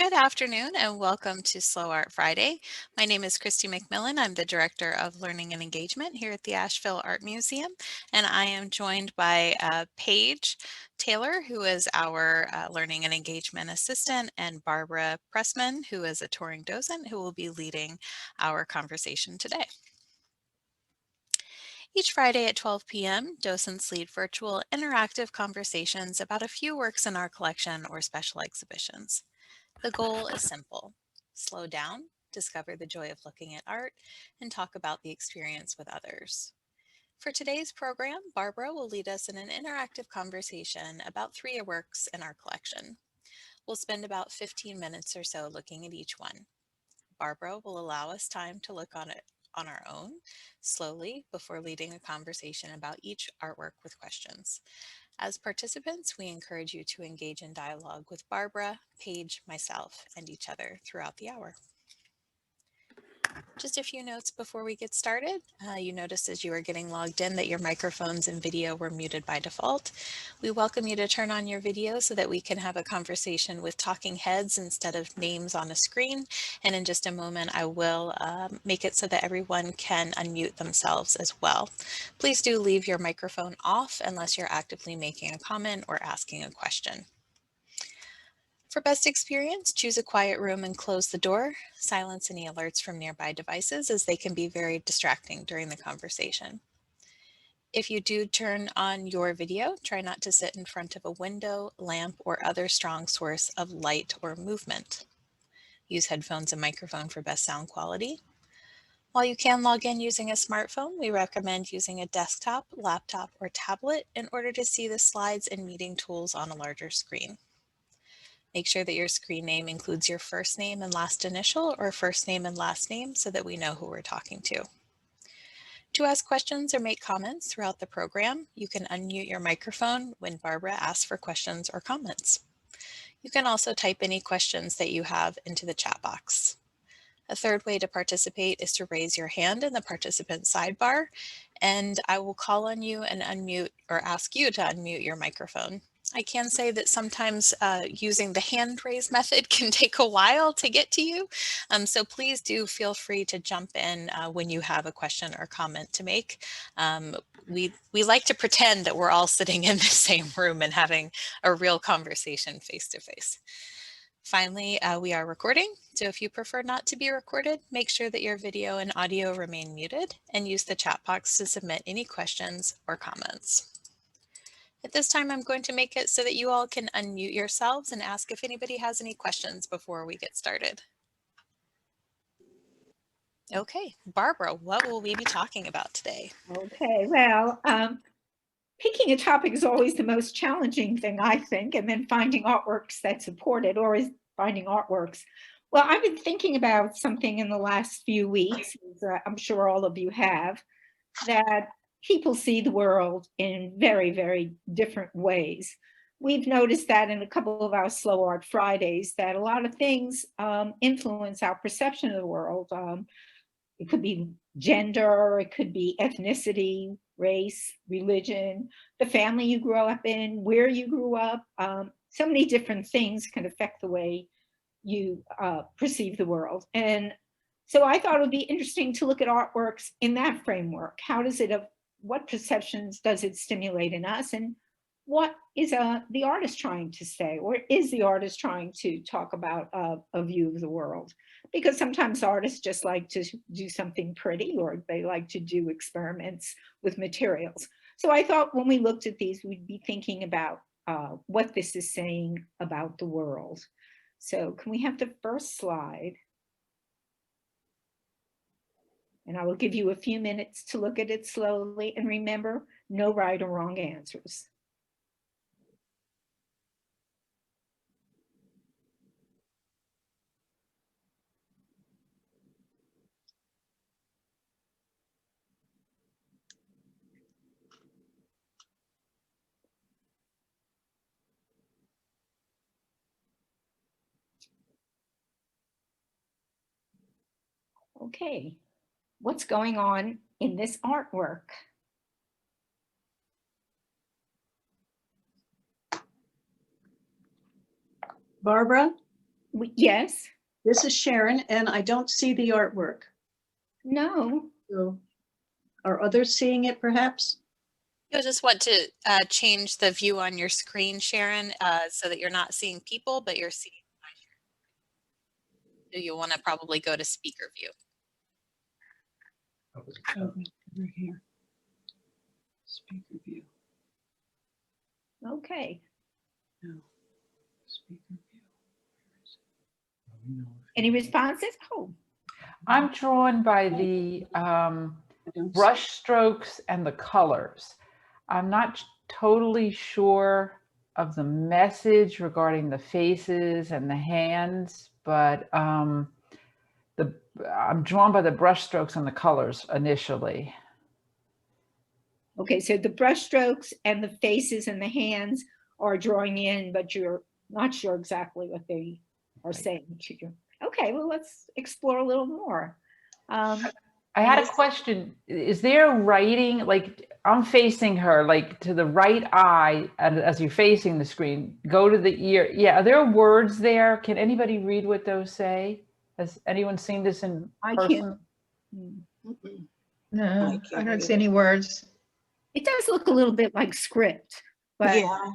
Good afternoon and welcome to Slow Art Friday. My name is Christy McMillan. I'm the Director of Learning and Engagement here at the Asheville Art Museum, and I am joined by Paige Taylor, who is our Learning and Engagement Assistant, and Barbara Pressman, who is a touring docent who will be leading our conversation today. Each Friday at 12 p.m., docents lead virtual interactive conversations about a few works in our collection or special exhibitions. The goal is simple: slow down, discover the joy of looking at art, and talk about the experience with others. For today's program, Barbara will lead us in an interactive conversation about three works in our collection. We'll spend about 15 minutes or so looking at each one. Barbara will allow us time to look on it on our own, slowly, before leading a conversation about each artwork with questions. As participants, we encourage you to engage in dialogue with Barbara, Paige, myself, and each other throughout the hour. Just a few notes before we get started. You noticed as you were getting logged in that your microphones and video were muted by default. We welcome you to turn on your video so that we can have a conversation with talking heads instead of names on a screen. And in just a moment, I will make it so that everyone can unmute themselves as well. Please do leave your microphone off unless you're actively making a comment or asking a question. For best experience, choose a quiet room and close the door. Silence any alerts from nearby devices, as they can be very distracting during the conversation. If you do turn on your video, try not to sit in front of a window, lamp, or other strong source of light or movement. Use headphones and microphone for best sound quality. While you can log in using a smartphone, we recommend using a desktop, laptop, or tablet in order to see the slides and meeting tools on a larger screen. Make sure that your screen name includes your first name and last initial, or first name and last name, so that we know who we're talking to. To ask questions or make comments throughout the program, you can unmute your microphone when Barbara asks for questions or comments. You can also type any questions that you have into the chat box. A third way to participate is to raise your hand in the participant sidebar, and I will call on you and unmute or ask you to unmute your microphone. I can say that sometimes using the hand raise method can take a while to get to you. So please do feel free to jump in when you have a question or comment to make. We like to pretend that we're all sitting in the same room and having a real conversation face to face. Finally, we are recording, so if you prefer not to be recorded, make sure that your video and audio remain muted and use the chat box to submit any questions or comments. At this time, I'm going to make it so that you all can unmute yourselves and ask if anybody has any questions before we get started. Okay, Barbara, what will we be talking about today? Okay, well, picking a topic is always the most challenging thing, I think, and then finding artworks that support it, or is finding artworks. Well, I've been thinking about something in the last few weeks, as I'm sure all of you have, that people see the world in very, very different ways. We've noticed that in a couple of our Slow Art Fridays, that a lot of things influence our perception of the world. It could be gender, it could be ethnicity, race, religion, the family you grew up in, where you grew up. So many different things can affect the way you perceive the world. And so I thought it would be interesting to look at artworks in that framework. How does it, what perceptions does it stimulate in us? And what is the artist trying to say? Or is the artist trying to talk about a view of the world? Because sometimes artists just like to do something pretty, or they like to do experiments with materials. So I thought when we looked at these, we'd be thinking about what this is saying about the world. So can we have the first slide? And I will give you a few minutes to look at it slowly. And remember, no right or wrong answers. Okay, what's going on in this artwork? Barbara, Yes. This is Sharon, and I don't see the artwork. No. So are others seeing it perhaps? You'll just want to change the view on your screen, Sharon, so that you're not seeing people, but you're seeing my screen. So you'll want to probably go to speaker view. Over here. Speaker view. Okay. No. Speaker view. Where is it? Any responses? Oh, I'm drawn by the I don't brush strokes and the colors. I'm not totally sure of the message regarding the faces and the hands, but I'm drawn by the brush strokes and the colors initially. okay. So the brush strokes and the faces and the hands are drawing in, but you're not sure exactly what they are saying to you. Okay, well, let's explore a little more. I had a question. Is there writing, like I'm facing her, like to the right eye as you're facing the screen, go to the ear. Yeah, are there words there? Can anybody read what those say? Has anyone seen this in I person? can't. No, I don't see any words. It does look a little bit like script, but Yeah.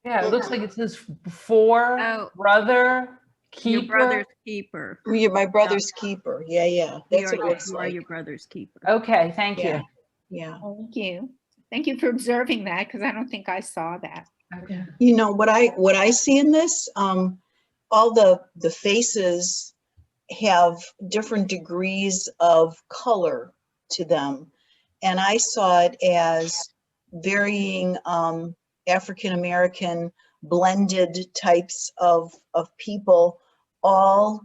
Yeah, it looks like it says for, Oh. brother, Your keeper. brother's keeper. You're my brother's keeper. Yeah, yeah. That's what it looks You are like. your brother's keeper. Okay, thank Yeah. you. Yeah. thank you. Thank you for observing that, because I don't think I saw that. Okay. You know what I see in this, all the faces have different degrees of color to them. And I saw it as varying African American blended types of people all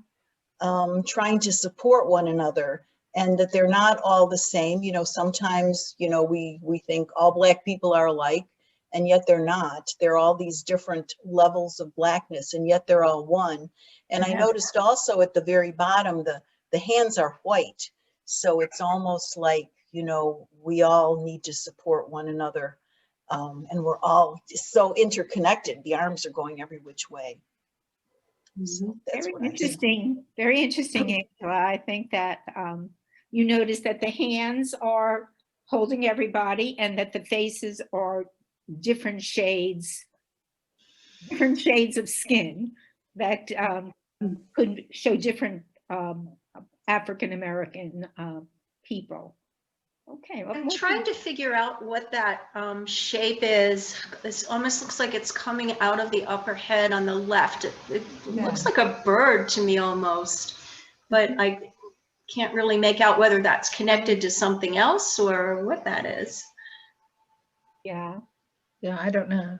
trying to support one another, and that they're not all the same. You know, sometimes, you know, we think all Black people are alike, and yet they're not. They're all these different levels of Blackness, and yet they're all one. And I noticed also at the very bottom, the hands are white. So it's almost like, you know, we all need to support one another. And we're all so interconnected. The arms are going every which way. So that's Very what I see. interesting. Very interesting, Angela. I think that you notice that the hands are holding everybody and that the faces are different shades of skin that could show different African American people. Okay. well, I'm trying to figure out what that shape is. This almost looks like it's coming out of the upper head on the left. It looks like a bird to me almost, but I can't really make out whether that's connected to something else or what that is. Yeah. Yeah, I don't know.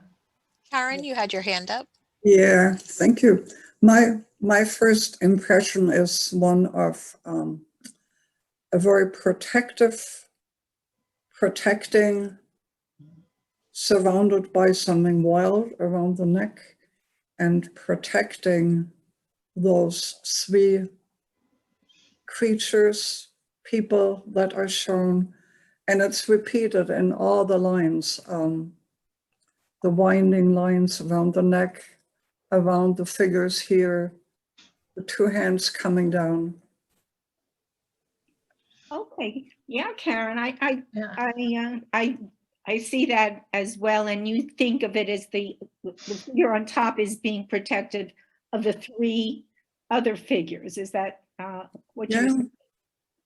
Karen, you had your hand up. Yeah, thank you. My first impression is one of a very protecting, surrounded by something wild around the neck, and protecting those three creatures, people that are shown, and it's repeated in all the lines, the winding lines around the neck, around the figures here, the two hands coming down. Okay. Yeah, Karen, Yeah. I see that as well. And you think of it as the figure on top is being protected of the three other figures. Is that what Yeah. you're saying?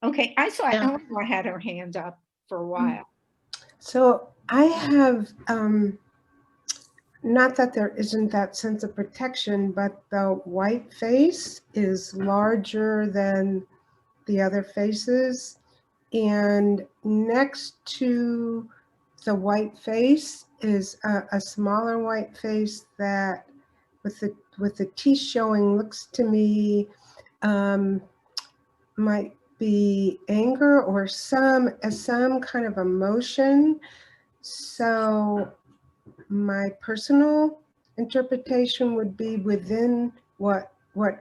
Okay, I saw Yeah. Eleanor had her hand up for a while. So I have, not that there isn't that sense of protection, but the white face is larger than the other faces. And next to the white face is a smaller white face that with the teeth showing looks to me might be anger or some kind of emotion. So my personal interpretation would be within what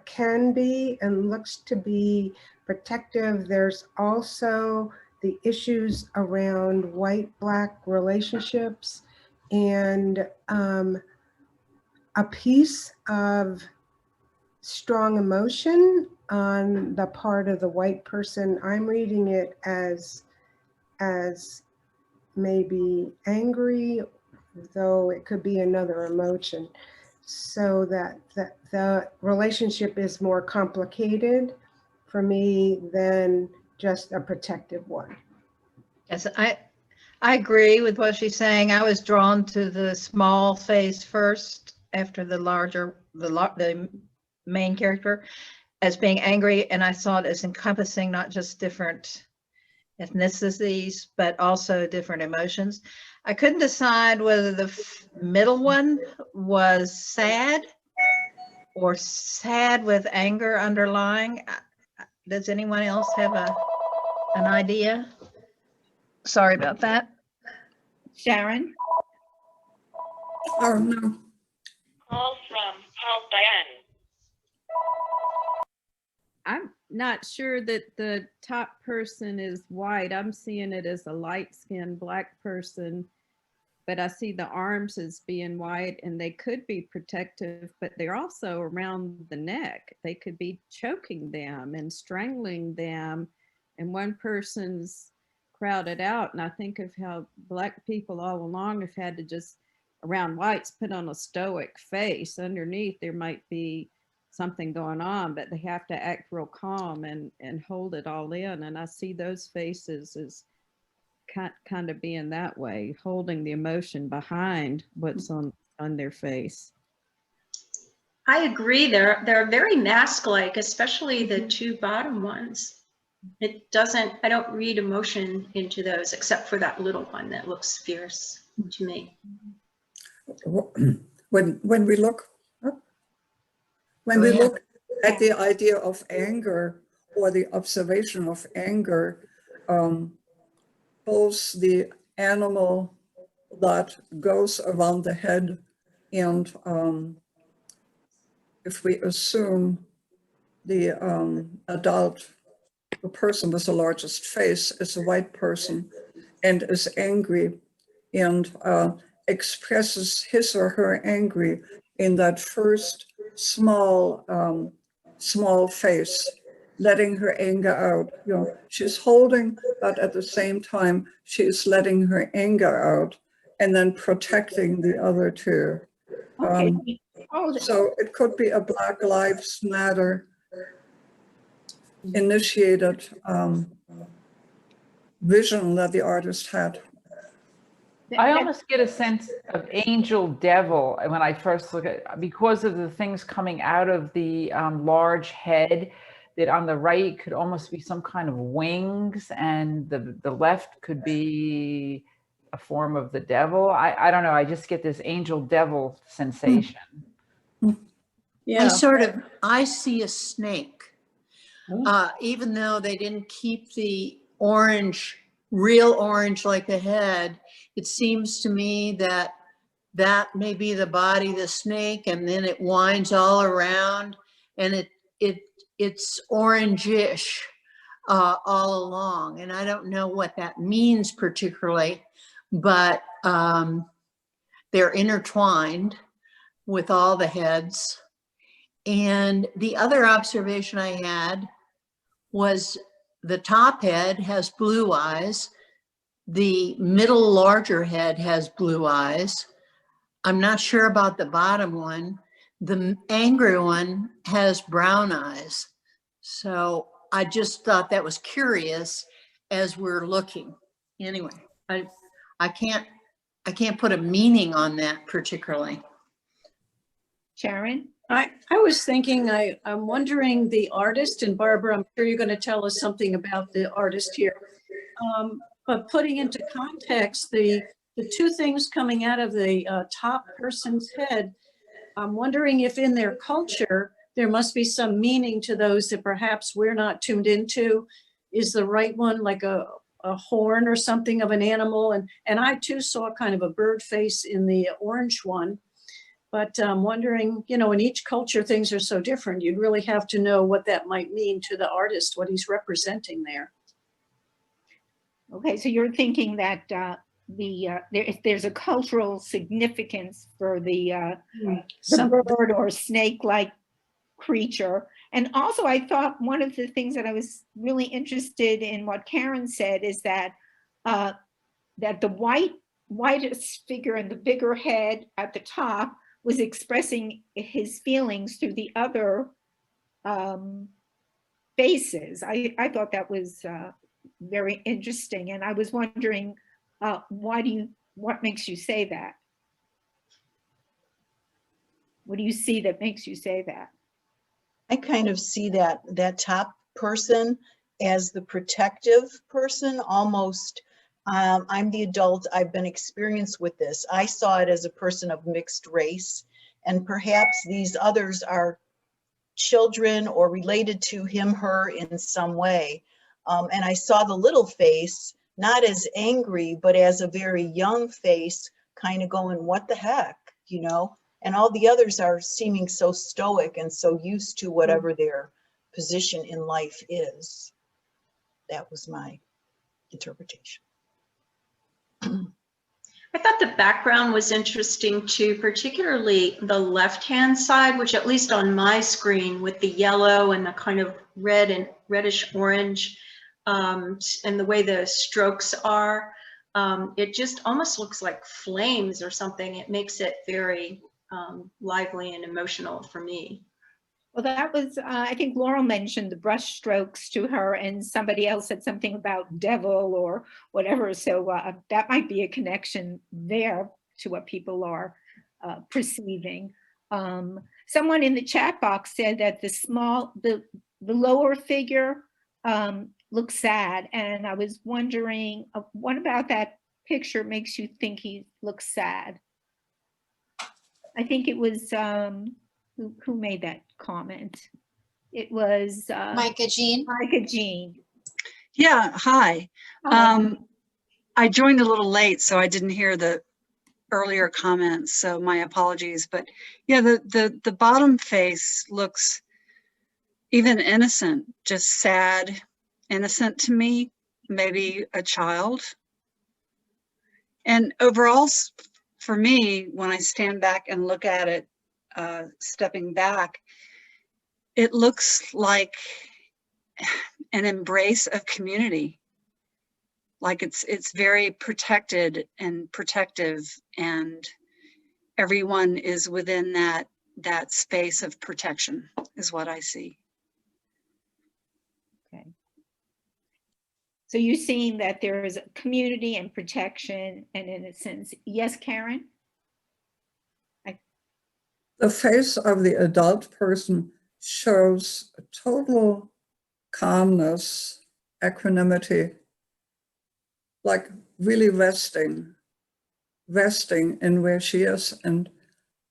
can be and looks to be protective. There's also the issues around white-black relationships and a piece of strong emotion on the part of the white person. I'm reading it as maybe angry, though it could be another emotion. So that the relationship is more complicated for me than just a protective one. Yes, I agree with what she's saying. I was drawn to the small face first after the main character as being angry, and I saw it as encompassing not just different ethnicities, but also different emotions. I couldn't decide whether the middle one was sad or sad with anger underlying. Does anyone else have an idea? Sorry about that. Sharon? Oh, no. Call from Diane. I'm not sure that the top person is white. I'm seeing it as a light-skinned black person, but I see the arms as being white, and they could be protective, but they're also around the neck. They could be choking them and strangling them, and one person's crowded out. And I think of how black people all along have had to just, around whites, put on a stoic face. Underneath there might be something going on, but they have to act real calm and hold it all in. And I see those faces as kind of being that way, holding the emotion behind what's on their face. I agree. They're very mask-like, especially the two bottom ones. It doesn't, I don't read emotion into those except for that little one that looks fierce to me. When we look at the idea of anger or the observation of anger, both the animal that goes around the head and if we assume the adult, the person with the largest face is a white person and is angry and expresses his or her anger in that first small face, letting her anger out. You know, she's holding, but at the same time, she's letting her anger out and then protecting the other two. Okay. So it could be a Black Lives Matter initiated vision that the artist had. I almost get a sense of angel devil when I first look at, because of the things coming out of the large head, that on the right could almost be some kind of wings, and the left could be a form of the devil. I don't know. I just get this angel devil sensation. Yeah. I see a snake. Even though they didn't keep the real orange like the head, it seems to me that may be the body of the snake, and then it winds all around, and it's orangish all along. And I don't know what that means particularly, but they're intertwined with all the heads. And the other observation I had was the top head has blue eyes. The middle larger head has blue eyes. I'm not sure about the bottom one. The angry one has brown eyes. So I just thought that was curious as we're looking. Anyway, I can't put a meaning on that particularly. Sharon? I was thinking, I'm wondering the artist, and Barbara, I'm sure you're going to tell us something about the artist here. But putting into context the two things coming out of the top person's head, I'm wondering if in their culture, there must be some meaning to those that perhaps we're not tuned into. Is the right one like a horn or something of an animal? And I too saw kind of a bird face in the orange one. But I'm wondering, you know, in each culture, things are so different. You'd really have to know what that might mean to the artist, what he's representing there. Okay, so you're thinking that there's a cultural significance for the bird or snake-like creature. And also I thought one of the things that I was really interested in what Karen said is that that the whitest figure and the bigger head at the top was expressing his feelings through the other faces. I thought that was very interesting. And I was wondering, what makes you say that? What do you see that makes you say that? I kind of see that top person as the protective person, almost. I'm the adult, I've been experienced with this. I saw it as a person of mixed race, and perhaps these others are children or related to him, her in some way. And I saw the little face, not as angry, but as a very young face, kind of going, what the heck, you know? And all the others are seeming so stoic and so used to whatever their position in life is. That was my interpretation. I thought the background was interesting too, particularly the left-hand side, which at least on my screen with the yellow and the kind of red and reddish orange and the way the strokes are, it just almost looks like flames or something. It makes it very lively and emotional for me. Well, that was, I think Laurel mentioned the brush strokes to her, and somebody else said something about devil or whatever. So that might be a connection there to what people are perceiving. Someone in the chat box said that the lower figure looks sad. And I was wondering, what about that picture makes you think he looks sad? I think it was, who made that comment? It was Micah Jean. Micah Jean. Yeah, hi. I joined a little late, so I didn't hear the earlier comments, so my apologies. But yeah, the bottom face looks even innocent, just sad, innocent to me, maybe a child. And overall, for me, when I stand back and look at it, stepping back, it looks like an embrace of community. Like it's very protected and protective, and everyone is within that space of protection is what I see. Okay. So you're seeing that there is a community and protection and innocence. Yes, Karen? The face of the adult person shows a total calmness, equanimity, like really resting in where she is and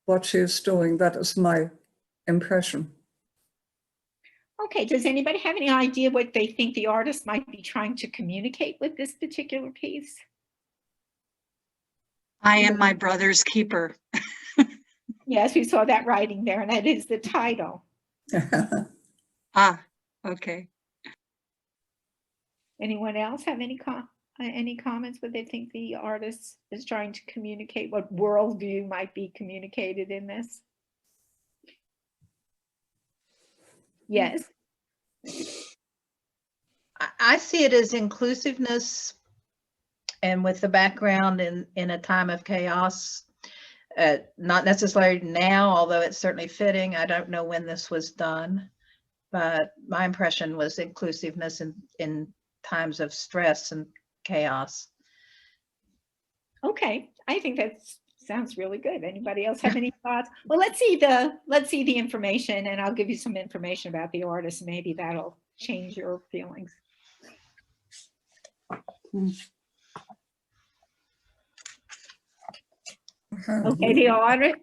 what she is doing. That is my impression. Okay, does anybody have any idea what they think the artist might be trying to communicate with this particular piece? I am my brother's keeper. Yes, we saw that writing there, and that is the title. Ah, okay. Anyone else have any comments what they think the artist is trying to communicate? What worldview might be communicated in this? Yes. I see it as inclusiveness, and with the background in a time of chaos, not necessarily now, although it's certainly fitting. I don't know when this was done, but my impression was inclusiveness in times of stress and chaos. Okay, I think that sounds really good. Anybody else have any thoughts? Well, let's see the information, and I'll give you some information about the artist. Maybe that'll change your feelings. Okay, the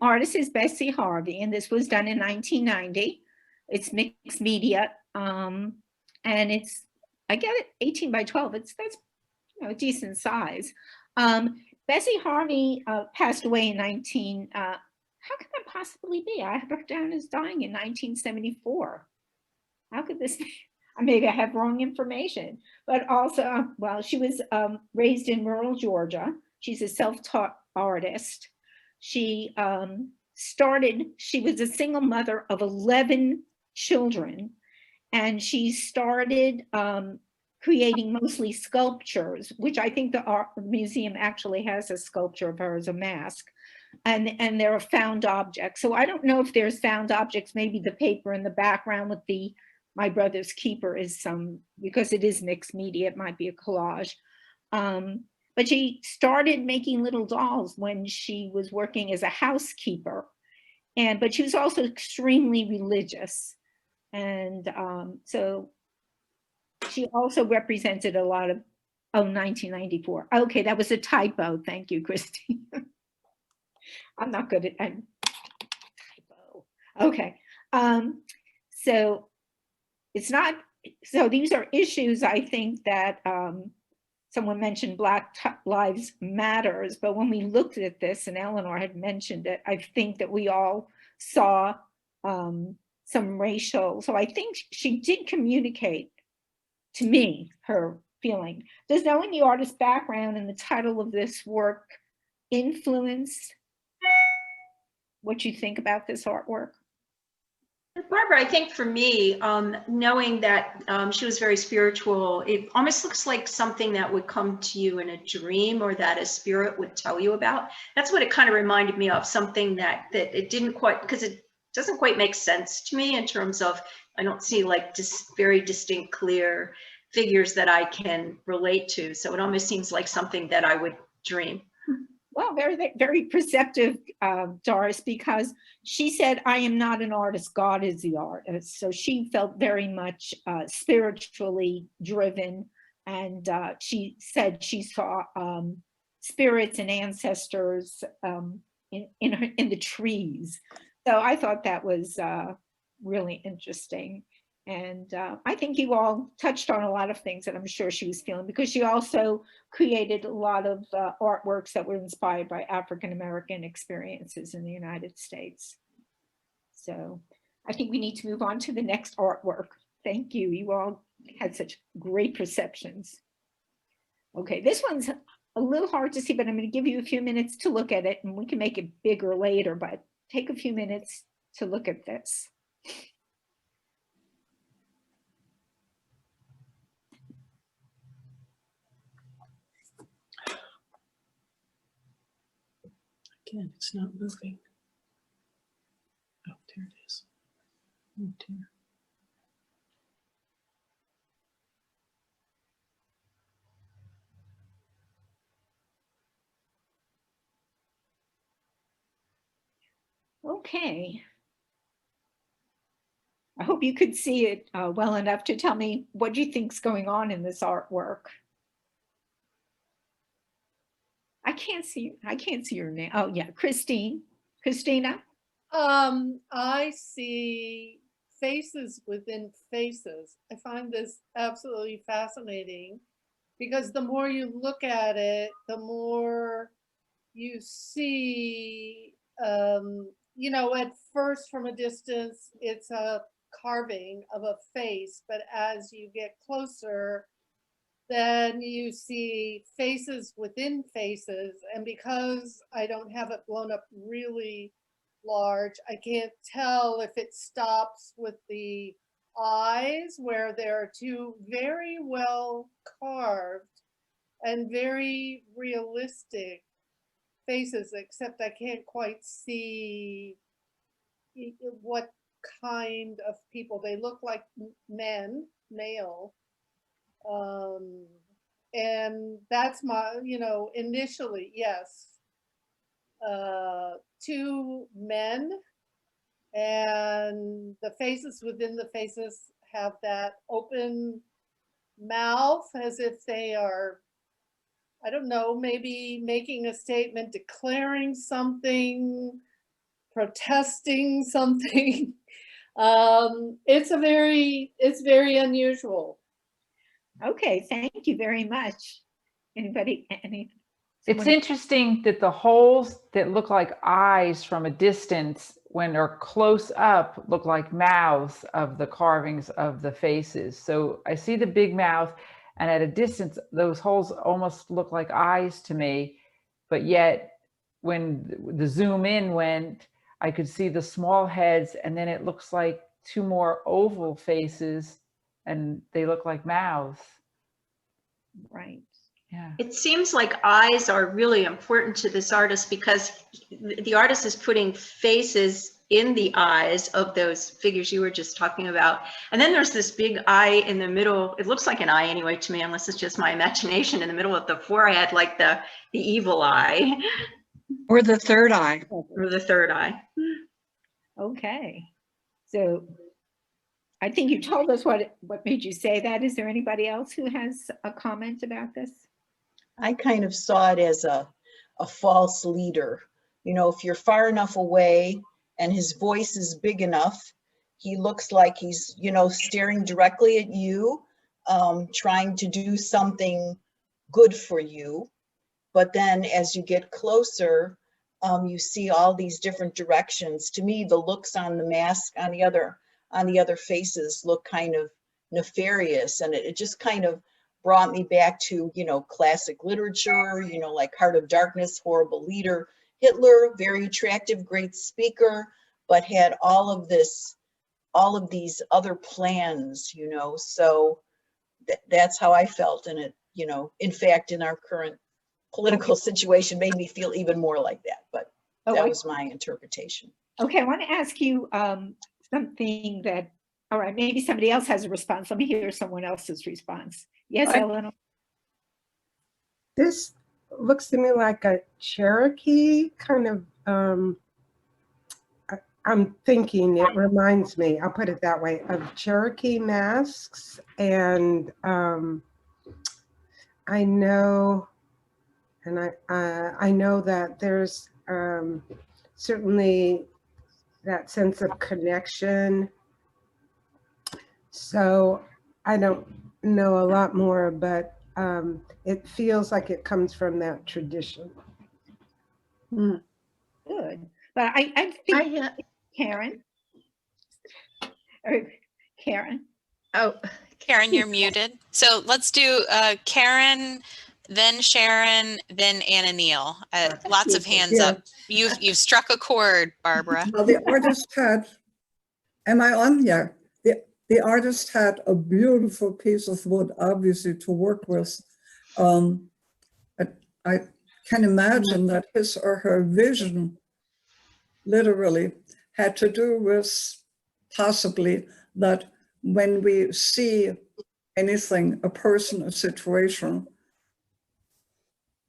artist is Bestie Harvey, and this was done in 1990. It's mixed media, and it's, I get it, 18 by 12. That's a decent size. Bessie Harvey passed away in how can that possibly be? I have her down as dying in 1974. How could this be? Maybe I have wrong information, but also, well, she was raised in rural Georgia. She's a self-taught artist. She was a single mother of 11 children. And she started creating mostly sculptures, which I think the art museum actually has a sculpture of her as a mask. And there are found objects. So I don't know if there's found objects, maybe the paper in the background with the My Brother's Keeper is some, because it is mixed media, it might be a collage. But she started making little dolls when she was working as a housekeeper. But she was also extremely religious. And so she also represented a lot of, 1994. Okay, that was a typo. Thank you, Christine. I'm not good at typo. Okay. So it's not, so these are issues, I think, that someone mentioned Black Lives Matters, but when we looked at this, and Eleanor had mentioned it, I think that we all saw some racial, so I think she did communicate to me her feeling. Does knowing the artist's background and the title of this work influence what you think about this artwork? Barbara, I think for me, knowing that she was very spiritual, it almost looks like something that would come to you in a dream or that a spirit would tell you about. That's what it kind of reminded me of, something that it didn't quite, because it doesn't quite make sense to me in terms of, I don't see like just very distinct, clear figures that I can relate to. So it almost seems like something that I would dream. Well, very, very perceptive, Doris, because she said, I am not an artist, God is the artist. So she felt very much spiritually driven. And she said she saw spirits and ancestors in the trees. So I thought that was really interesting. And I think you all touched on a lot of things that I'm sure she was feeling, because she also created a lot of artworks that were inspired by African-American experiences in the United States. So I think we need to move on to the next artwork. Thank you. You all had such great perceptions. Okay, this one's a little hard to see, but I'm going to give you a few minutes to look at it, and we can make it bigger later, but take a few minutes to look at this. Again, it's not moving. Oh, there it is. Oh, dear. Okay. I hope you could see it well enough to tell me what you think's going on in this artwork. I can't see your name. Oh yeah, Christina. I see faces within faces. I find this absolutely fascinating because the more you look at it, the more you see, you know, at first from a distance, it's a carving of a face, but as you get closer, then you see faces within faces. And because I don't have it blown up really large, I can't tell if it stops with the eyes, where there are two very well carved and very realistic faces, except I can't quite see what kind of people they look like. Men, male. And that's my, you know, initially, yes, two men, and the faces within the faces have that open mouth as if they are, I don't know, maybe making a statement, declaring something, protesting something. It's very unusual. Okay, thank you very much. Anybody? It's interesting that the holes that look like eyes from a distance, when they're close up, look like mouths of the carvings of the faces. So I see the big mouth, and at a distance, those holes almost look like eyes to me. But yet, when the zoom in went, I could see the small heads, and then it looks like two more oval faces and they look like mouths. Right. Yeah. It seems like eyes are really important to this artist because the artist is putting faces in the eyes of those figures you were just talking about. And then there's this big eye in the middle. It looks like an eye anyway to me, unless it's just my imagination, in the middle of the forehead, like the evil eye. Or the third eye. Or the third eye. Okay. So I think you told us what made you say that. Is there anybody else who has a comment about this? I kind of saw it as a false leader. You know, if you're far enough away and his voice is big enough, he looks like he's, you know, staring directly at you, trying to do something good for you. But then as you get closer, you see all these different directions. To me, the looks on the mask on the other faces look kind of nefarious, and it just kind of brought me back to, you know, classic literature, you know, like Heart of Darkness, horrible leader. Hitler, very attractive, great speaker, but had all of these other plans, you know. So that's how I felt in it, you know. In fact, in our current political situation, made me feel even more like that, but that was my interpretation. Okay, I want to ask you something that, all right, maybe somebody else has a response. Let me hear someone else's response. Yes, Eleanor? This looks to me like a Cherokee kind of, I'm thinking it reminds me, I'll put it that way, of Cherokee masks. And I know that there's certainly that sense of connection. So I don't know a lot more, but it feels like it comes from that tradition. Good. But I think Karen. Or Karen. Oh, Karen, you're muted. So let's do Karen, then Sharon, then Anna Neal. Lots of hands up. You've struck a chord, Barbara. Well, the artist had, am I on? Yeah. The artist had a beautiful piece of wood, obviously, to work with. I can imagine that his or her vision literally had to do with possibly that when we see anything, a person, a situation,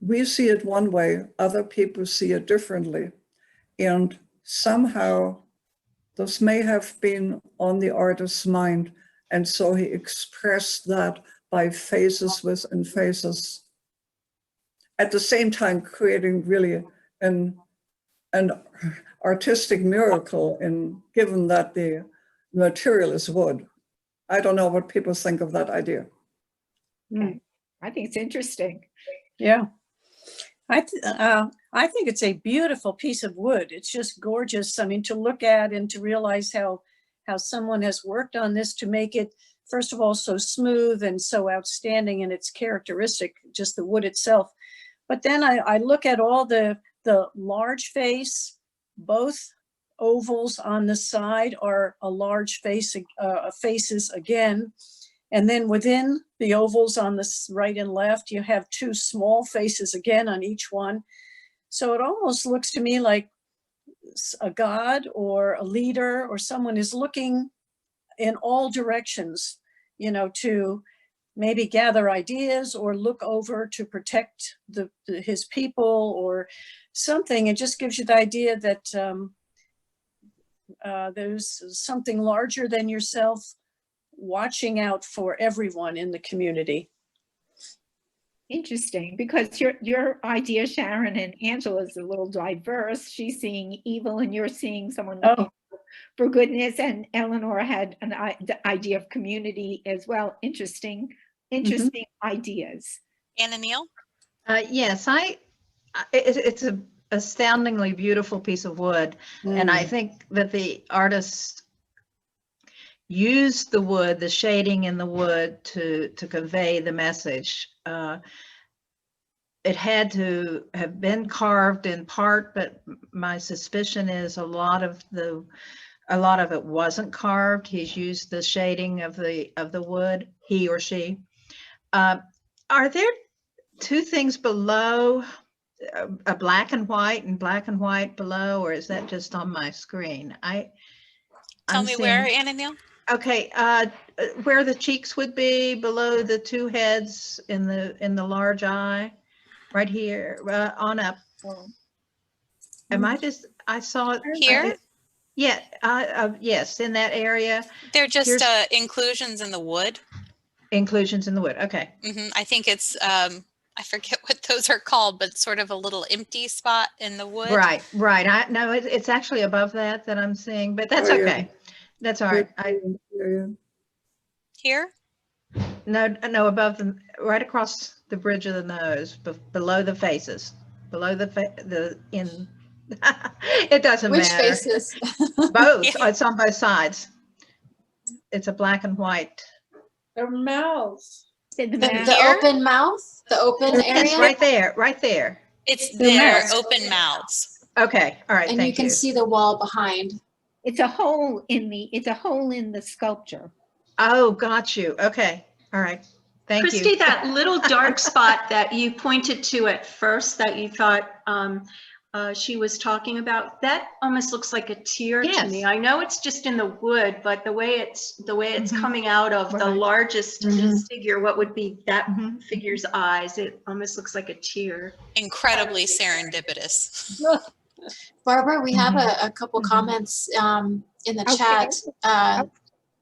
we see it one way, other people see it differently. And somehow this may have been on the artist's mind. And so he expressed that by faces within faces. At the same time, creating really an artistic miracle, in given that the material is wood. I don't know what people think of that idea. Okay. I think it's interesting. Yeah. I think it's a beautiful piece of wood. It's just gorgeous. I mean, to look at and to realize how someone has worked on this to make it, first of all, so smooth and so outstanding in its characteristic, just the wood itself. But then I look at all the large face, both ovals on the side are a large face, faces again. And then within the ovals on the right and left, you have two small faces again on each one. So it almost looks to me like a god or a leader or someone is looking in all directions, you know, to maybe gather ideas or look over to protect his people or something. It just gives you the idea that there's something larger than yourself watching out for everyone in the community. Interesting, because your idea, Sharon, and Angela, is a little diverse. She's seeing evil and you're seeing someone looking for goodness, and Eleanor had an idea of community as well. Interesting ideas. Anna Neal? Yes, it's an astoundingly beautiful piece of wood. And I think that the artist used the wood, the shading in the wood to convey the message. It had to have been carved in part, but my suspicion is a lot of the a lot of it wasn't carved. He's used the shading of the wood, he or she. Are there two things below, a black and white below, or is that just on my screen? Tell I'm me seeing- where, Anna Neal? Okay, where the cheeks would be below the two heads in the large eye, right here, on up. Am I just? I saw it Here? Yeah. Yes, in that area. They're just Here's inclusions in the wood. inclusions in the wood. Okay. I think it's I forget what those are called, but sort of a little empty spot in the wood. Right. No, it's actually above that I'm seeing, but that's Oh, yeah. okay. That's all right. Here? No, above them, right across the bridge of the nose, below the faces, below it doesn't Which matter. faces? Both. It's on both sides. It's a black and white. Their mouths. The open mouth, the open area. It's right there. It's Their their mouths. open mouths. Okay. All right. And Thank you can see the wall behind. It's a hole in the sculpture. Oh, got you. Okay. All right. Thank Christy, you. that little dark spot that you pointed to at first that you thought she was talking about, that almost looks like a tear to me. I know it's just in the wood, but the way it's coming out of the largest figure, what would be that figure's eyes, it almost looks like a tear. Incredibly serendipitous. Barbara, we have a couple comments in the chat,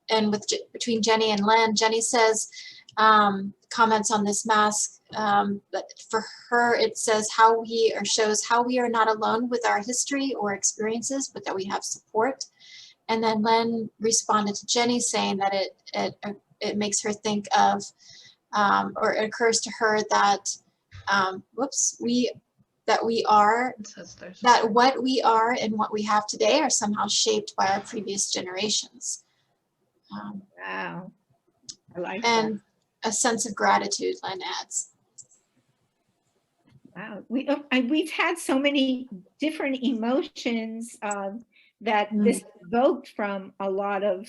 and between Jenny and Len. Jenny says comments on this mask, but for her it says shows how we are not alone with our history or experiences, but that we have support. And then Len responded to Jenny saying that it makes her think of, or it occurs to her that that what we are and what we have today are somehow shaped by our previous generations. Wow. I like and a sense of gratitude, Len adds. Wow. We've had so many different emotions that this evoked from a lot of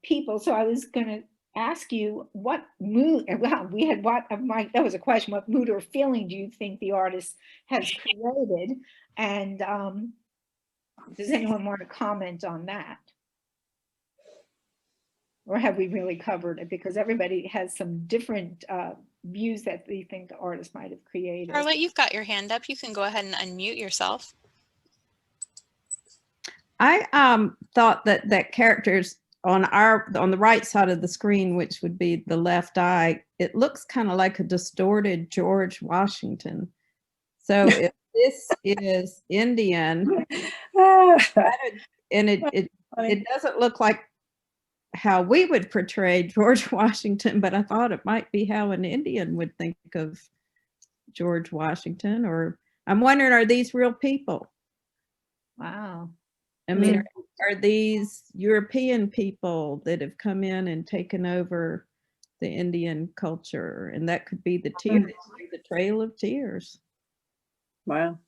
people. So I was going to ask you what mood, well, we had that was a question, what mood or feeling do you think the artist has created? And does anyone want to comment on that? Or have we really covered it? Because everybody has some different views that they think the artist might have created. Charlotte, you've got your hand up. You can go ahead and unmute yourself. I thought that characters on the right side of the screen, which would be the left eye, it looks kind of like a distorted George Washington. So if this is Indian, and it doesn't look like how we would portray George Washington, but I thought it might be how an Indian would think of George Washington. Or I'm wondering, are these real people? Wow. I mean, are these European people that have come in and taken over the Indian culture? And that could be the Trail of Tears. Wow.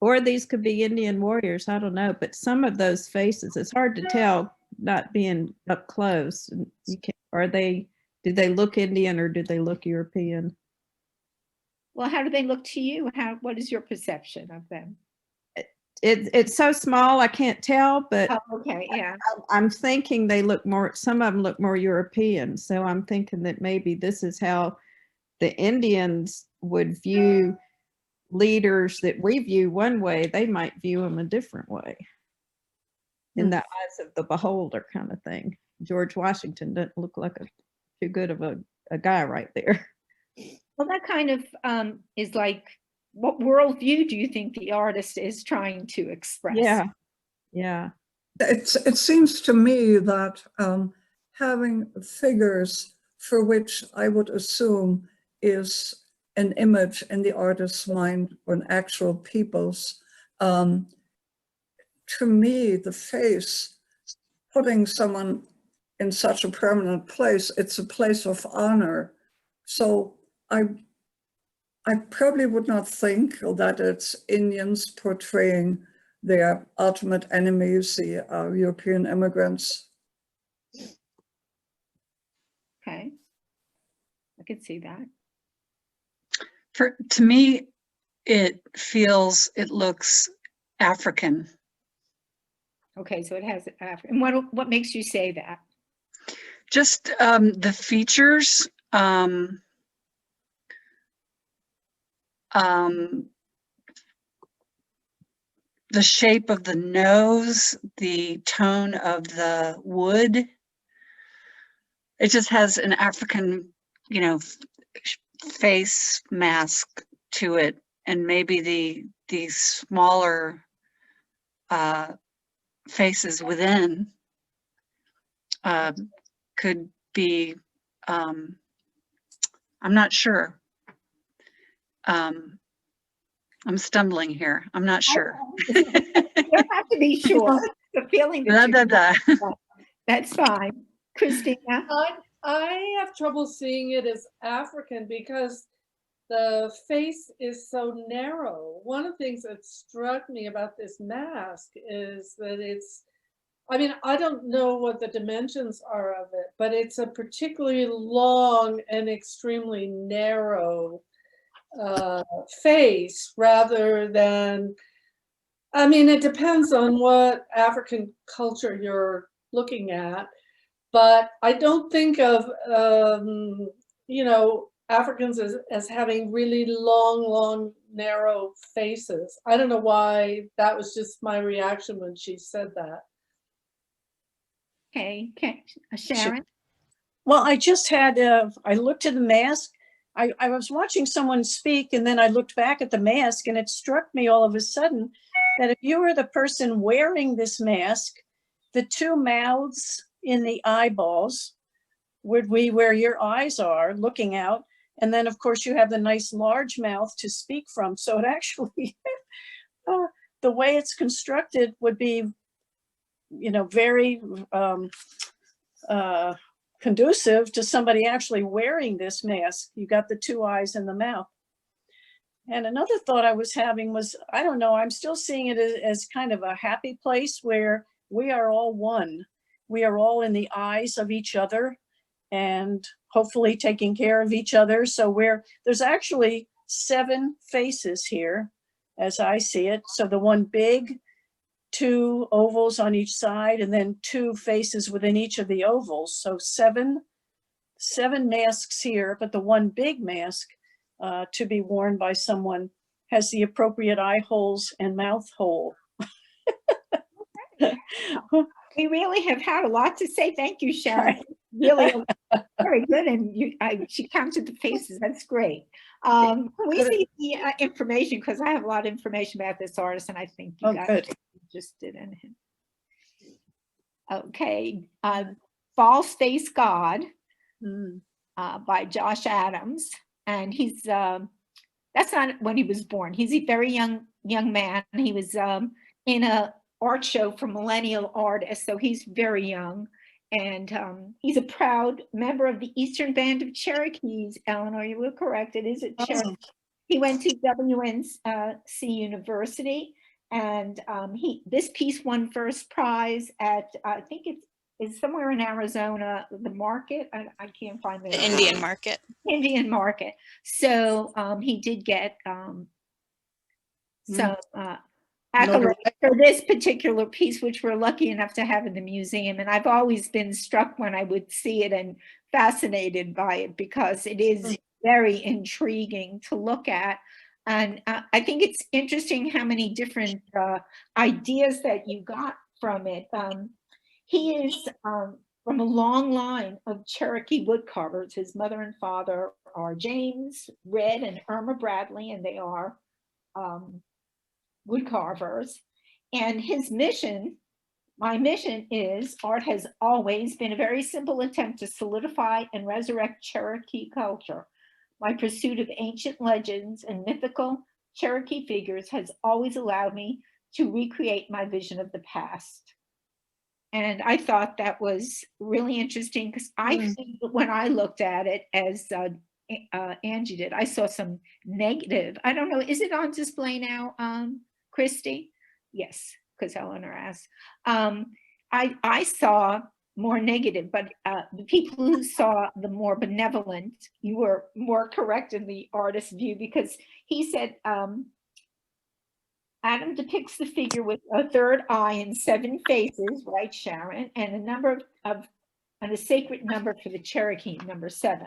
Or these could be Indian warriors. I don't know. But some of those faces, it's hard to tell not being up close. You can't, do they look Indian or do they look European? Well, how do they look to you? What is your perception of them? It's so small, I can't tell, but okay, yeah. I'm thinking some of them look more European. So I'm thinking that maybe this is how the Indians would view leaders that we view one way. They might view them a different way. In the eyes of the beholder kind of thing. George Washington doesn't look like too good of a guy right there. Well, that kind of is like, what worldview do you think the artist is trying to express? Yeah. It seems to me that having figures for which I would assume is an image in the artist's mind or an actual people's, to me, the face, putting someone in such a permanent place, it's a place of honor. So I probably would not think that it's Indians portraying their ultimate enemies, the European immigrants. Okay, I could see that. To me, it looks African. Okay, so it has African. And what makes you say that? Just the features, the shape of the nose, the tone of the wood. It just has an African, face mask to it, and maybe the smaller faces within could be. I'm not sure. I'm stumbling here. I'm not sure. You don't have to be sure. The feeling that that's fine. Christina? I have trouble seeing it as African because the face is so narrow. One of the things that struck me about this mask is that I don't know what the dimensions are of it, but it's a particularly long and extremely narrow face rather than, it depends on what African culture you're looking at, but I don't think of, Africans as having really long, narrow faces. I don't know why that was just my reaction when she said that. Okay, Sharon? Well, I just had, I looked at the mask. I was watching someone speak, and then I looked back at the mask, and it struck me all of a sudden that if you were the person wearing this mask, the two mouths in the eyeballs would be where your eyes are looking out. And then, of course, you have the nice large mouth to speak from. So it actually, the way it's constructed would be, very conducive to somebody actually wearing this mask. You got the two eyes and the mouth. And another thought I was having was, I don't know, I'm still seeing it as kind of a happy place where we are all one. We are all in the eyes of each other and hopefully taking care of each other. So there's actually 7 faces here as I see it. So the one big, 2 ovals on each side, and then 2 faces within each of the ovals. So seven masks here, but the one big mask to be worn by someone has the appropriate eye holes and mouth hole. We really have had a lot to say. Thank you, Sharon. Really very good. And she counted the faces. That's great. We see the information, because I have a lot of information about this artist, and I think you guys are interested in him. Okay. False Face God by Josh Adams. And he's, that's not when he was born. He's a very young man. He was in a art show for millennial artists, so he's very young, and he's a proud member of the Eastern Band of Cherokees. Eleanor, you were correct, it is a Cherokee. He went to WNC University, and this piece won first prize at, I think it's somewhere in Arizona, the market, I can't find the Indian market. Indian market. So he did get some accolades for this particular piece, which we're lucky enough to have in the museum. And I've always been struck when I would see it and fascinated by it, because it is very intriguing to look at. And I think it's interesting how many different ideas that you got from it. He is from a long line of Cherokee woodcarvers. His mother and father are James Red and Irma Bradley, and they are woodcarvers. And his mission, my mission, is art has always been a very simple attempt to solidify and resurrect Cherokee culture. My pursuit of ancient legends and mythical Cherokee figures has always allowed me to recreate my vision of the past. And I thought that was really interesting, because I think that when I looked at it, as Angie did, I saw some negative. I don't know, is it on display now, Christy? Yes, because Eleanor asked. I saw more negative, but the people who saw the more benevolent, you were more correct in the artist's view, because he said, Adam depicts the figure with a third eye and 7 faces, right, Sharon, and a number and a sacred number for the Cherokee, number 7,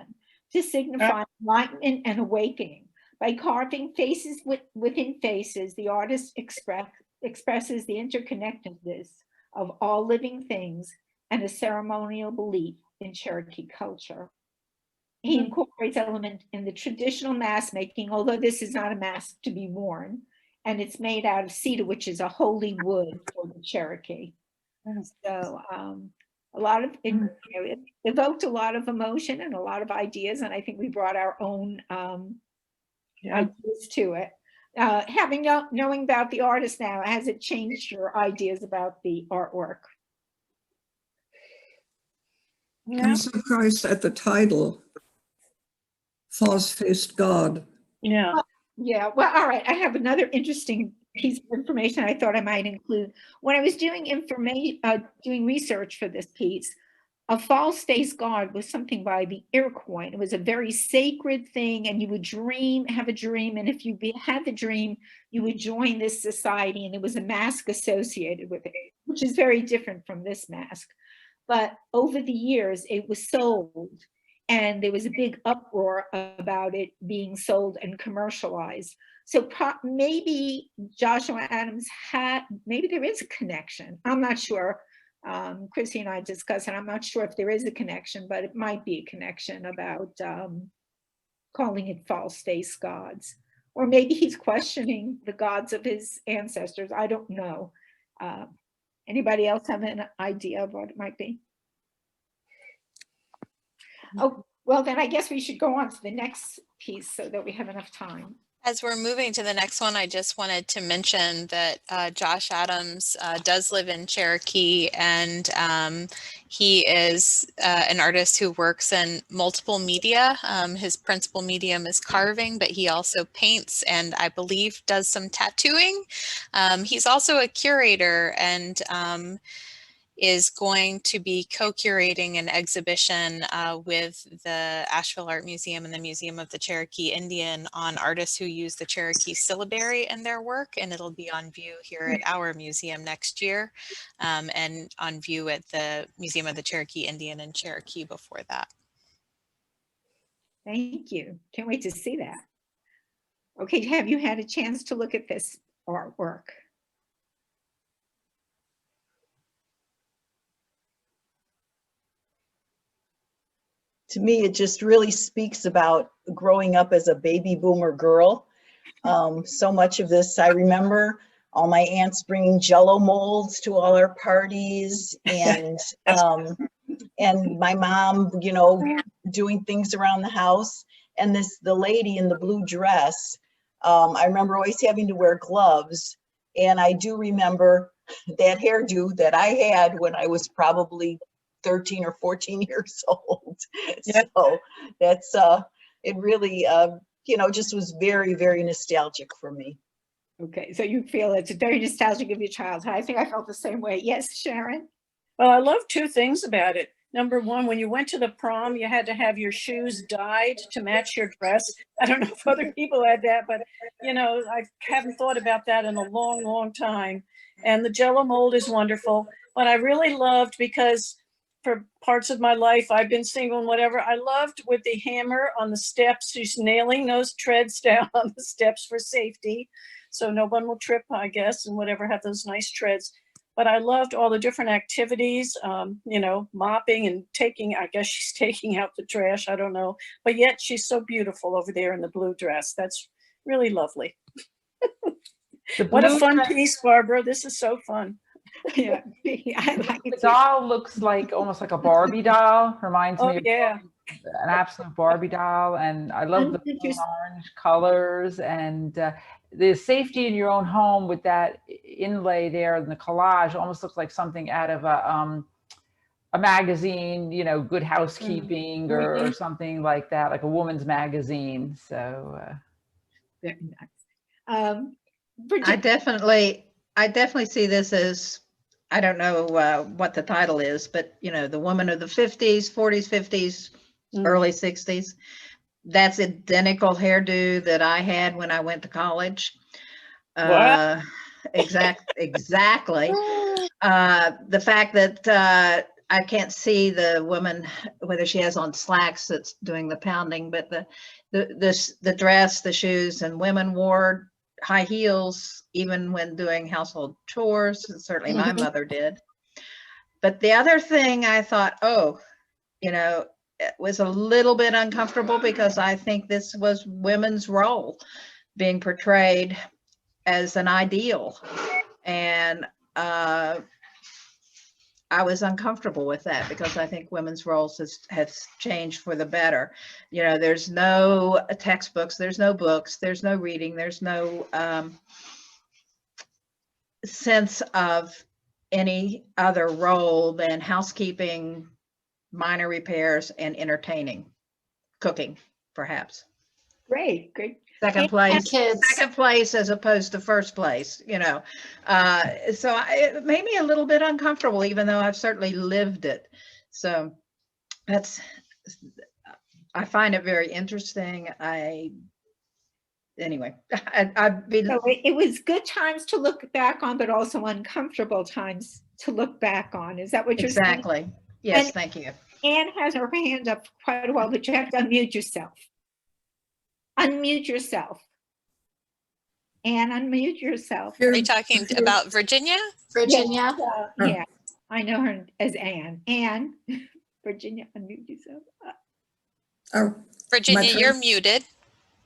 to signify enlightenment and awakening. By carving faces within faces, the artist expresses the interconnectedness of all living things and a ceremonial belief in Cherokee culture. He incorporates elements in the traditional mask making, although this is not a mask to be worn, and it's made out of cedar, which is a holy wood for the Cherokee. So a lot of it evoked a lot of emotion and a lot of ideas, and I think we brought our own ideas to it. Knowing about the artist now, has it changed your ideas about the artwork? I'm surprised at the title, False-Faced God. Yeah. Yeah, well, all right. I have another interesting piece of information I thought I might include. When I was doing research for this piece, a false-faced god was something by the Iroquois. It was a very sacred thing, and you would have a dream, and if you had the dream, you would join this society, and there was a mask associated with it, which is very different from this mask. But over the years, it was sold, and there was a big uproar about it being sold and commercialized. So maybe Joshua Adams maybe there is a connection. I'm not sure. Chrissy and I discussed, and I'm not sure if there is a connection, but it might be a connection about calling it false-faced gods. Or maybe he's questioning the gods of his ancestors. I don't know. Anybody else have an idea of what it might be? Oh, well, then I guess we should go on to the next piece so that we have enough time. As we're moving to the next one, I just wanted to mention that Josh Adams does live in Cherokee, and he is an artist who works in multiple media. His principal medium is carving, but he also paints and I believe does some tattooing. He's also a curator and is going to be co-curating an exhibition with the Asheville Art Museum and the Museum of the Cherokee Indian on artists who use the Cherokee syllabary in their work, and it'll be on view here at our museum next year, and on view at the Museum of the Cherokee Indian in Cherokee before that. Thank you. Can't wait to see that. Okay, have you had a chance to look at this artwork? To me, it just really speaks about growing up as a baby boomer girl. So much of this, I remember all my aunts bringing Jell-O molds to all our parties, and my mom, doing things around the house. And the lady in the blue dress, I remember always having to wear gloves. And I do remember that hairdo that I had when I was probably 13 or 14 years old. So that's it really just was very, very nostalgic for me. Okay, so you feel it's very nostalgic of your childhood. I think I felt the same way. Yes, Sharon? Well, I love 2 things about it. Number one, when you went to the prom, you had to have your shoes dyed to match your dress. I don't know if other people had that, but I haven't thought about that in a long, long time. And the Jell-O mold is wonderful. But I really loved, because for parts of my life, I've been single and whatever, I loved with the hammer on the steps, she's nailing those treads down on the steps for safety, so no one will trip, I guess, and whatever, have those nice treads. But I loved all the different activities, mopping and I guess she's taking out the trash, I don't know. But yet she's so beautiful over there in the blue dress. That's really lovely. What a fun piece, Barbara. This is so fun. Yeah, the doll looks like almost like a Barbie doll. Reminds me of an absolute Barbie doll, and I love the orange colors and the safety in your own home with that inlay there, and the collage almost looks like something out of a magazine, Good Housekeeping or something like that, like a woman's magazine. So I I definitely see this as, I don't know what the title is, but you know, the woman of the 50s, 40s, 50s, early 60s. That's identical hairdo that I had when I went to college. Exactly. The fact that I can't see the woman, whether she has on slacks that's doing the pounding, but the dress, the shoes, and women wore high heels even when doing household chores. Certainly my mother did. But the other thing I thought, oh, you know, it was a little bit uncomfortable because I think this was women's role being portrayed as an ideal. And I was uncomfortable with that because I think women's roles has changed for the better. You know, there's no textbooks, there's no books, there's no reading, there's no sense of any other role than housekeeping, minor repairs, and entertaining, cooking, perhaps. Great. Second place as opposed to first place, you know. So it made me a little bit uncomfortable, even though I've certainly lived it. So I find it very interesting. Anyway, So it was good times to look back on, but also uncomfortable times to look back on. Is that what you're saying? Exactly. Yes, And thank you. Anne has her hand up quite a while, but you have to unmute yourself. Unmute yourself. Anne, unmute yourself. Are you talking about Virginia? Virginia. Yeah, I know her as Anne. Anne, Virginia, unmute yourself. Virginia, you're muted.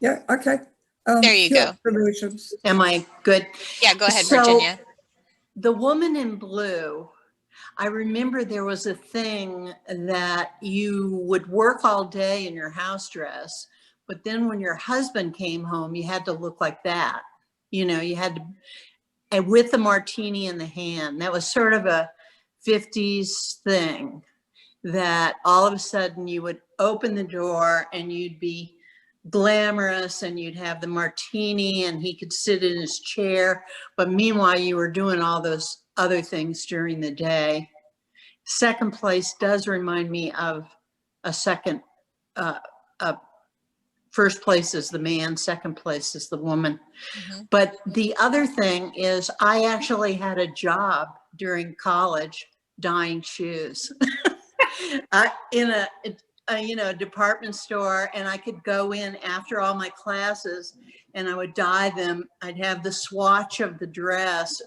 Yeah, okay. There you go. Solutions. Am I good? Yeah, go ahead, So, Virginia. The woman in blue, I remember there was a thing that you would work all day in your house dress, but then when your husband came home, you had to look like that. You know, you had to, and with the martini in the hand. That was sort of a 50s thing, that all of a sudden you would open the door and you'd be glamorous and you'd have the martini and he could sit in his chair. But meanwhile, you were doing all those other things during the day. Second place does remind me of a second, first place is the man, second place is the woman. But the other thing is I actually had a job during college dyeing shoes in a department store, and I could go in after all my classes and I would dye them. I'd have the swatch of the dress,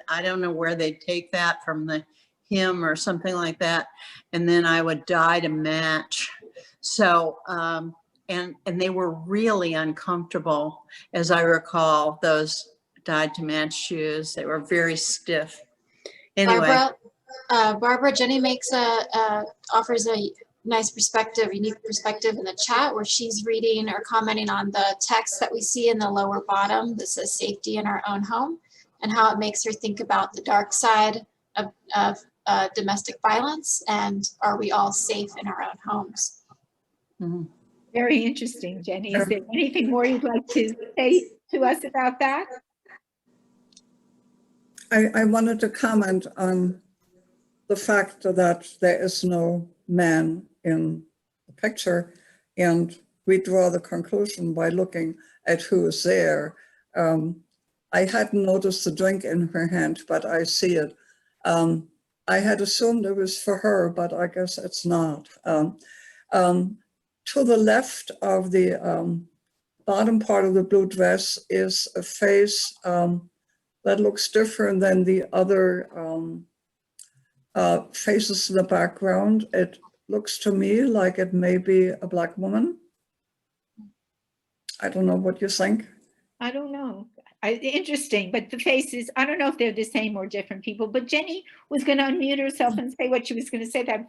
I don't know where they'd take that from the hem or something like that. And then I would dye to match. So, and they were really uncomfortable, as I recall, those dyed to match shoes. They were very stiff. Anyway. Barbara, Jenny offers a nice perspective, unique perspective in the chat where she's reading or commenting on the text that we see in the lower bottom that says safety in our own home and how it makes her think about the dark side of domestic violence and are we all safe in our own homes? Very interesting, Jenny. Is there anything more you'd like to say to us about that? I wanted to comment on the fact that there is no man in the picture, and we draw the conclusion by looking at who is there. I hadn't noticed the drink in her hand, but I see it. I had assumed it was for her, but I guess it's not. To the left of the bottom part of the blue dress is a face that looks different than the other faces in the background. It looks to me like it may be a Black woman. I don't know what you think. I don't know. Interesting, but the faces, I don't know if they're the same or different people, but Jenny was going to unmute herself and say what she was going to say, that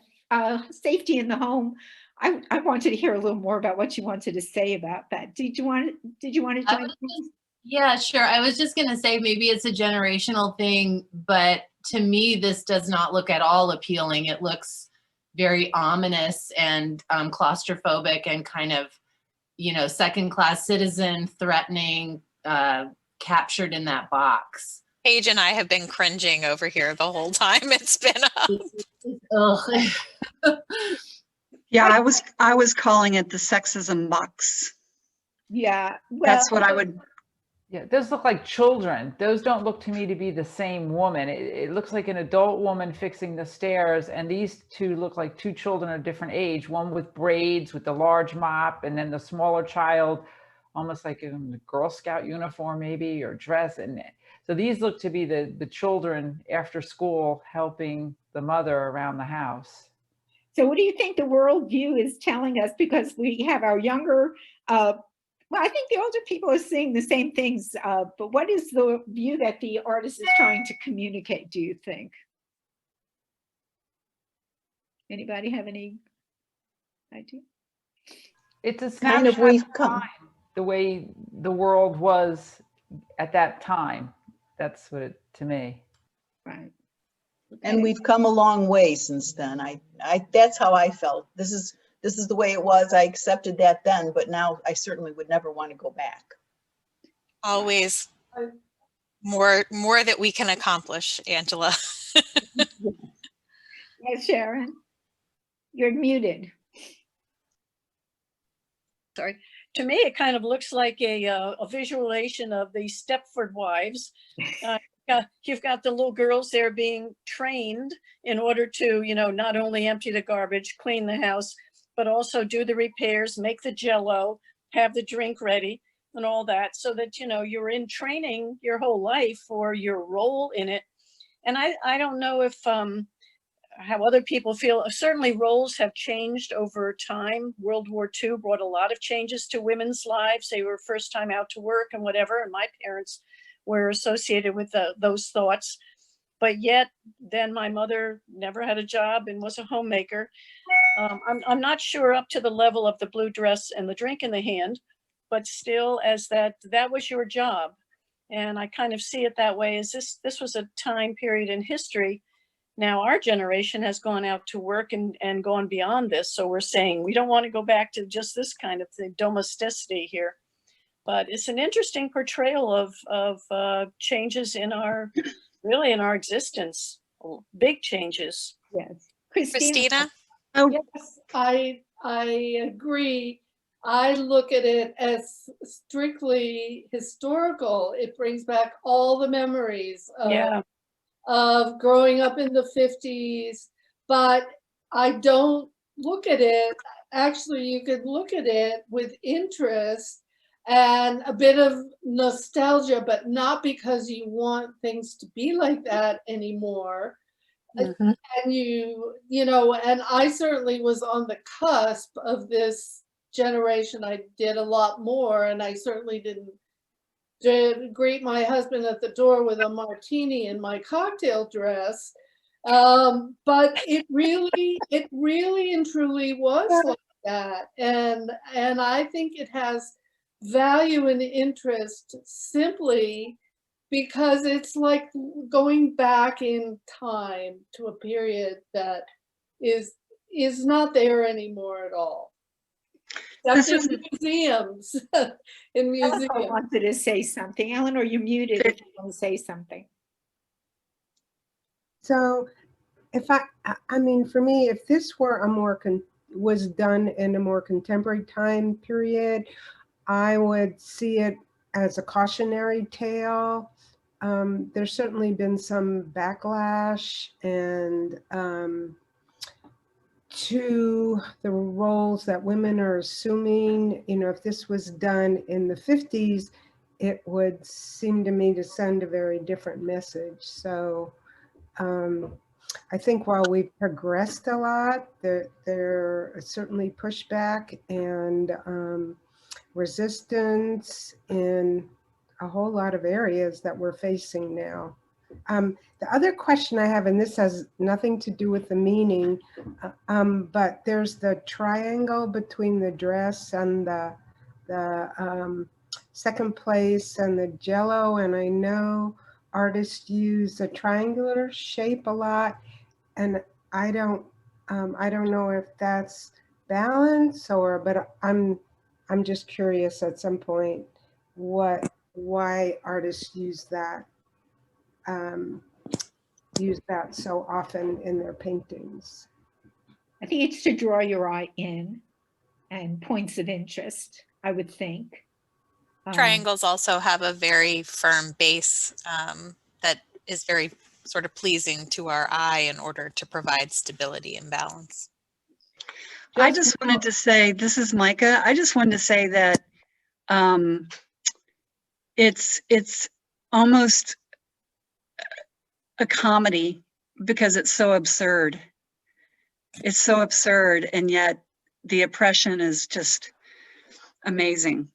safety in the home. I wanted to hear a little more about what you wanted to say about that. Did you want to join? Yeah, sure. I was just going to say maybe it's a generational thing, but to me, this does not look at all appealing. It looks very ominous and claustrophobic and kind of, second-class citizen threatening, captured in that box. Paige and I have been cringing over here the whole time it's been up. Yeah, I was calling it the sexism box. Yeah, well, That's what I would. Yeah, those look like children. Those don't look to me to be the same woman. It looks like an adult woman fixing the stairs, and these two look like two children of different age, one with braids with the large mop, and then the smaller child almost like in a Girl Scout uniform maybe, or dress. And so these look to be the children after school helping the mother around the house. so what do you think the worldview is telling us? Because we have our younger, well, I think the older people are seeing the same things, but what is the view that the artist is trying to communicate, do you think? Anybody have any idea? It's a Kind of snapshot we've of come. time, the way the world was at that time. That's what it, to me. Right. And we've come a long way since then. That's how I felt. This is the way it was. I accepted that then, but now I certainly would never want to go back. Always more that we can accomplish, Angela. Yes, Sharon, you're muted. Sorry. To me, it kind of looks like a visualization of the Stepford Wives. You've got the little girls there being trained in order to, you know, not only empty the garbage, clean the house, but also do the repairs, make the Jell-O, have the drink ready and all that, so that, you know, you're in training your whole life for your role in it. And I don't know if how other people feel. Certainly roles have changed over time. World War II brought a lot of changes to women's lives. They were first time out to work and whatever, and my parents were associated with those thoughts. But yet then my mother never had a job and was a homemaker. I'm not sure up to the level of the blue dress and the drink in the hand, but still, as that was your job. And I kind of see it that way, as this was a time period in history. Now our generation has gone out to work and gone beyond this. So we're saying we don't want to go back to just this kind of thing, domesticity here. But it's an interesting portrayal of changes in our, really in our existence, big changes. Yes. Christina? Oh. Yes, I agree. I look at it as strictly historical. It brings back all the memories of growing up in the 50s, but I don't look at it. Actually, you could look at it with interest and a bit of nostalgia, but not because you want things to be like that anymore. Mm-hmm. And you know, and I certainly was on the cusp of this generation. I did a lot more, and I certainly didn't greet my husband at the door with a martini in my cocktail dress. But it really and truly was like that. And I think it has value and interest simply because it's like going back in time to a period that is not there anymore at all. That's in museums. In museums. I wanted to say something. Eleanor, you're muted if you want to say something. So if I mean, for me, if this were a more was done in a more contemporary time period, I would see it as a cautionary tale. There's certainly been some backlash and to the roles that women are assuming. You know, if this was done in the 50s, it would seem to me to send a very different message. So I think while we've progressed a lot, there is certainly pushback and resistance in a whole lot of areas that we're facing now. The other question I have, and this has nothing to do with the meaning, but there's the triangle between the dress and the second place and the Jell-O, and I know artists use a triangular shape a lot, and I don't know if that's balance or, but I'm just curious at some point why artists use that. use that so often in their paintings. I think it's to draw your eye in and points of interest, I would think. Triangles also have a very firm base that is very sort of pleasing to our eye in order to provide stability and balance. I just wanted to say, this is Micah. I just wanted to say that it's almost a comedy because it's so absurd. It's so absurd, and yet the oppression is just amazing.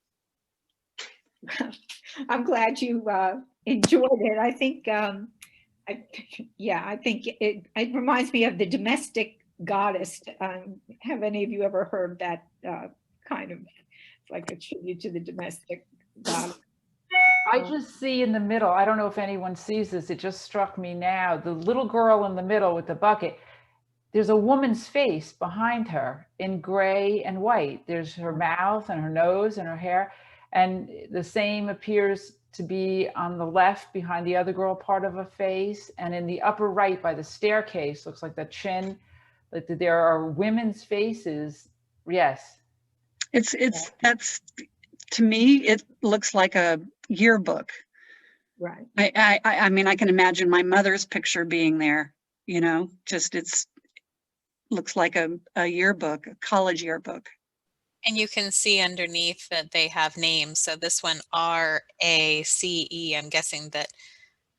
I'm glad you enjoyed it. I think, I think it reminds me of the domestic goddess. Have any of you ever heard that kind of, like a tribute to the domestic goddess? I just see in the middle, I don't know if anyone sees this, it just struck me now, the little girl in the middle with the bucket, there's a woman's face behind her in gray and white. There's her mouth and her nose and her hair. And the same appears to be on the left behind the other girl, part of a face. And in the upper right by the staircase, looks like the chin, like there are women's faces. Yes. That's, to me, it looks like a yearbook. Right. I mean, I can imagine my mother's picture being there, you know, just looks like a yearbook, a college yearbook. And you can see underneath that they have names. So this one, R-A-C-E, I'm guessing that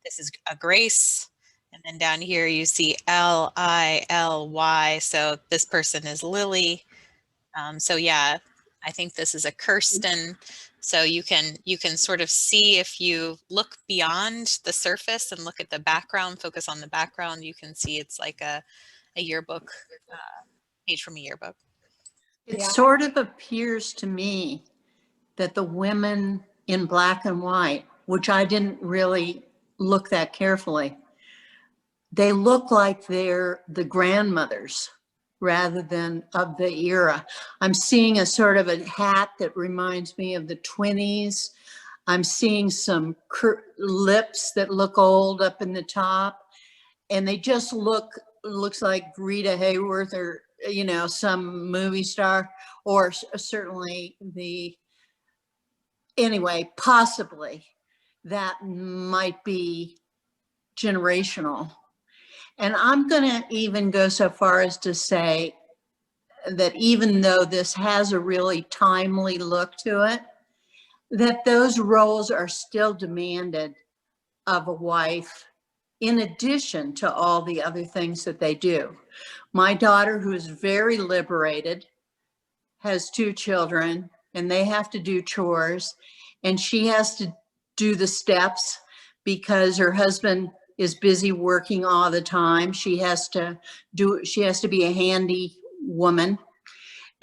this is a Grace. And then down here you see L-I-L-Y. So this person is Lily. So yeah, I think this is a Kirsten. So you can sort of see, if you look beyond the surface and look at the background, focus on the background, you can see it's like a yearbook, page from a yearbook. It sort of appears to me that the women in black and white, which I didn't really look that carefully, they look like they're the grandmothers rather than of the era. I'm seeing a sort of a hat that reminds me of the 20s. I'm seeing some lips that look old up in the top, and they just looks like Rita Hayworth or, you know, some movie star, or certainly anyway, possibly that might be generational. And I'm going to even go so far as to say that even though this has a really timely look to it, that those roles are still demanded of a wife in addition to all the other things that they do. My daughter, who is very liberated, has 2 children, and they have to do chores, and she has to do the steps because her husband is busy working all the time. She has to be a handy woman.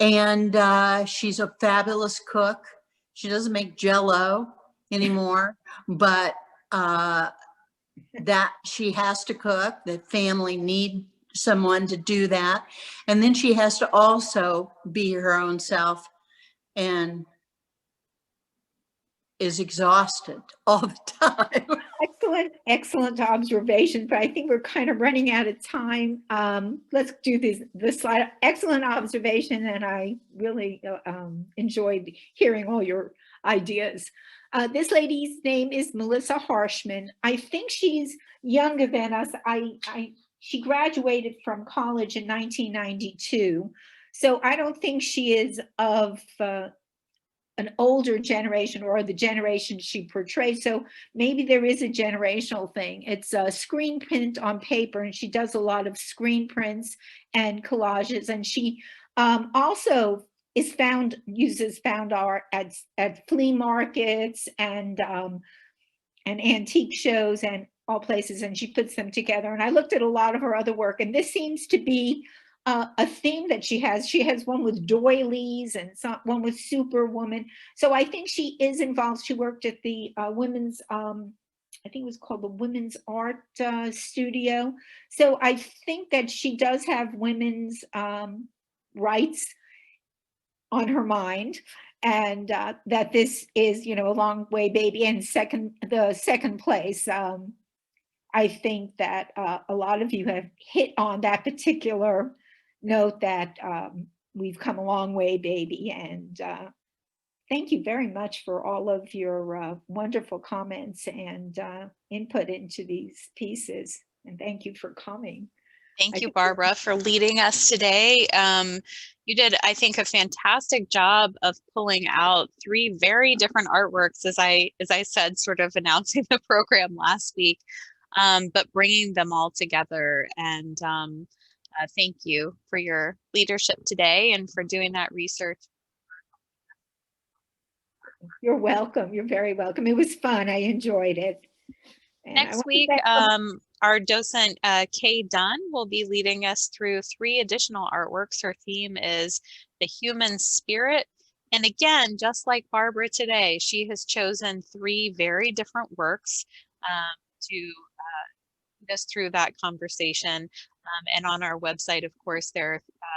And she's a fabulous cook. She doesn't make Jell-O anymore, but that she has to cook. The family need someone to do that. And then she has to also be her own self and is exhausted all the time. Excellent observation, but I think we're kind of running out of time. Let's do this slide. Excellent observation, and I really enjoyed hearing all your ideas. This lady's name is Melissa Harshman. I think she's younger than us. She graduated from college in 1992, so I don't think she is of an older generation or the generation she portrays. So maybe there is a generational thing. It's a screen print on paper, and she does a lot of screen prints and collages. And she also uses found art at flea markets and antique shows and all places, and she puts them together. And I looked at a lot of her other work, and this seems to be a theme that she has. She has one with doilies and one with Superwoman. So I think she is involved. She worked at the women's, I think it was called the Women's Art Studio. So I think that she does have women's rights on her mind, and that this is, you know, a long way baby, and the second place. I think that a lot of you have hit on that particular note that we've come a long way, baby. And thank you very much for all of your wonderful comments and input into these pieces. And thank you for coming. Thank you, Barbara, for leading us today. You did, I think, a fantastic job of pulling out 3 very different artworks, as I said, sort of announcing the program last week, but bringing them all together. And thank you for your leadership today and for doing that research. You're welcome. You're very welcome. It was fun. I enjoyed it. And Next week, our docent, Kay Dunn, will be leading us through 3 additional artworks. Her theme is the human spirit. And again, just like Barbara today, she has chosen 3 very different works to lead us through that conversation. And on our website, of course, there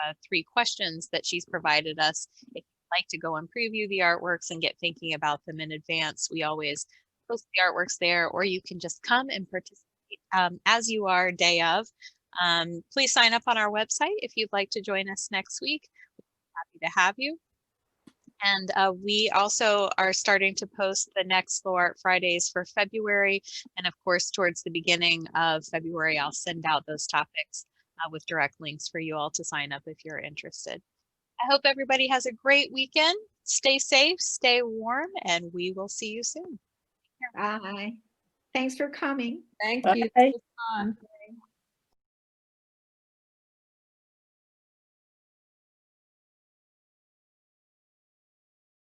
are 3 questions that she's provided us. If you'd like to go and preview the artworks and get thinking about them in advance, we always post the artworks there, or you can just come and participate as you are day of. Please sign up on our website if you'd like to join us next week. We're happy to have you. And we also are starting to post the next Slow Art Fridays for February. And of course, towards the beginning of February, I'll send out those topics with direct links for you all to sign up if you're interested. I hope everybody has a great weekend. Stay safe, stay warm, and we will see you soon. Bye. Thanks for coming. Thank Bye. you. It was fun.